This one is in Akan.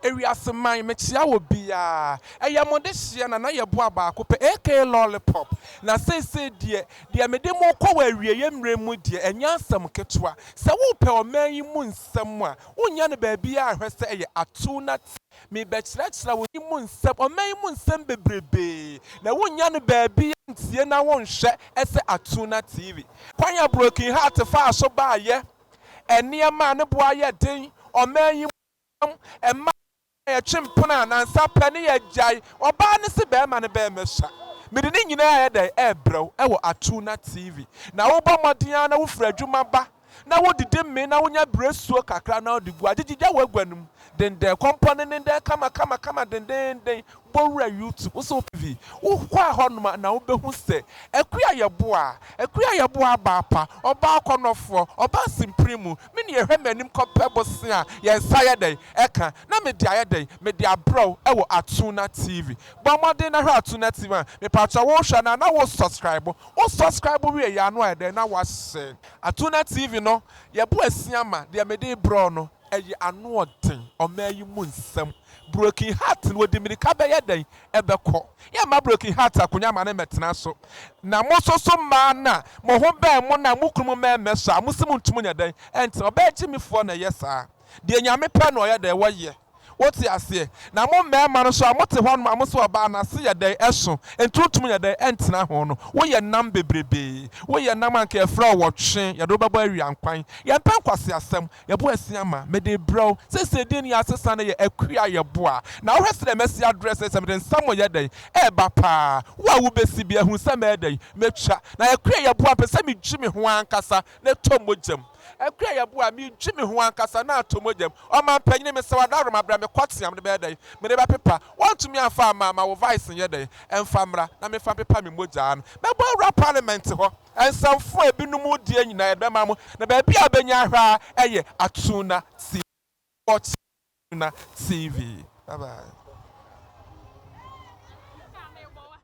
area seman mechia wo bia eyamode hia Nana Yeboah ba ko pe AK lollipop na say de me de mo kwa awie yemremu de enya asem ketwa se wo pe oman yi mu nsem a wonya ne ba bia ahwese eye ATUNA me be kira wo yi mu nsem oman yi mu nsem bebrebe na wonya ne ba bia ntie na wonhwe ese ATUNA TV kwanya broken heart fa so ba ye enema ne boa ye den oman yi emma ye chimpona na nsa pani ye jai oba ne se be ma ne be mesha me de nyina ye dey ebrew e wo ATUNA TV na wo ba modin na wo fra adwuma ba na wo dide me na wonya bresuo kakra na odigu agigija wagwanum den de component den kama den bowra YouTube so TV wo kwa honoma na wo behu se Akuya Yeboah ba pa oba akonofo oba simprimu me ne ehwe manim kopebo se a ye nsa ye den eka na me dia ye den me dia bro e wo ATUNA TV ba modern na hwe ATUNA TV a me pacha wo hwe na wo subscribe we ya no e den na wa se ATUNA TV no Yeboah siama de me de bro no eye anu odin oman yi mu nsem broken heart no de mirika be ye den ebekọ ya ma broken heart akonya ma na metena so na mo so ma na mo ho be mo na mo krum ma meso amusim ntum nya den enti oba gimifo na yesa de nyame pe no ye de wo ye woti ase na mo mema no so amote ho no amoso oba na se ye den eso entutum ye den entena ho no wo ye nam bebrebe wo ye nam anka efra wo twe ye do baba awiankwan ye pen kwase asem Yeboah siama me de bro se din ya asesa na ye Akuya Yeboah na wo hwese de mesi address se me den samo ye den e ba pa wo besi bia hu se me den metwa na Akuya Yeboah pese me dwimi ho ankasa na tomojam Akuya Yeboah mi dwimi ho ankasa na tomojam o man panyine me se wadaro mabra me kwatiam de be dey me de ba pepa want me afa ma wo vice ye dey emfamra na me fa pepa me moja an me bo parliament ho ensamfo ebinumu die nyina be ma mo na ba bia benya hwa eye ATUNA TV. Bye bye.